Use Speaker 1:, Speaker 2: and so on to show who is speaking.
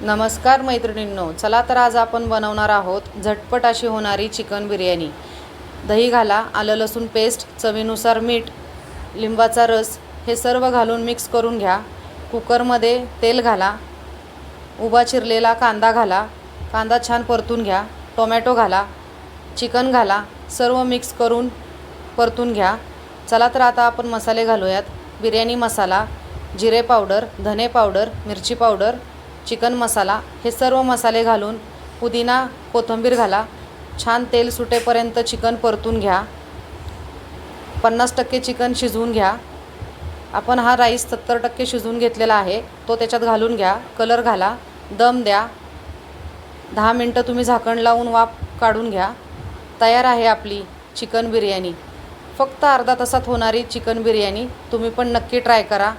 Speaker 1: नमस्कार मैत्रिणींनो, चला तर आज आपण बनवणार आहोत झटपट अशी होणारी चिकन बिर्याणी। दही घाला, आलं लसूण पेस्ट, चवीनुसार मीठ, लिंबाचा रस हे सर्व घालून मिक्स करून घ्या। कुकरमध्ये तेल घाला, उभा चिरलेला कांदा घाला, कांदा छान परतून घ्या। टोमॅटो घाला, चिकन घाला, सर्व मिक्स करून परतून घ्या। चला तर आता आपण मसाले घालूयात। बिर्याणी मसाला, जिरे पावडर, धने पावडर, मिरची पावडर, चिकन मसाला हे सर्व मसाले घालून पुदिना कोथिंबीर घाला। छान तेल सुटेपर्यंत चिकन परतून घ्या। 50% चिकन शिजवून घ्या। आपण हा राईस 70% शिजवून घेतलेला आहे, तो त्याच्यात घालून घ्या। कलर घाला, दम द्या। 10 मिनटं तुम्ही झाकण लावून वाफ काढून घ्या। तयार आहे आपली चिकन बिर्याणी। फक्त अर्धा तासात होणारी चिकन बिर्याणी। तुम्ही पण नक्की ट्राय करा।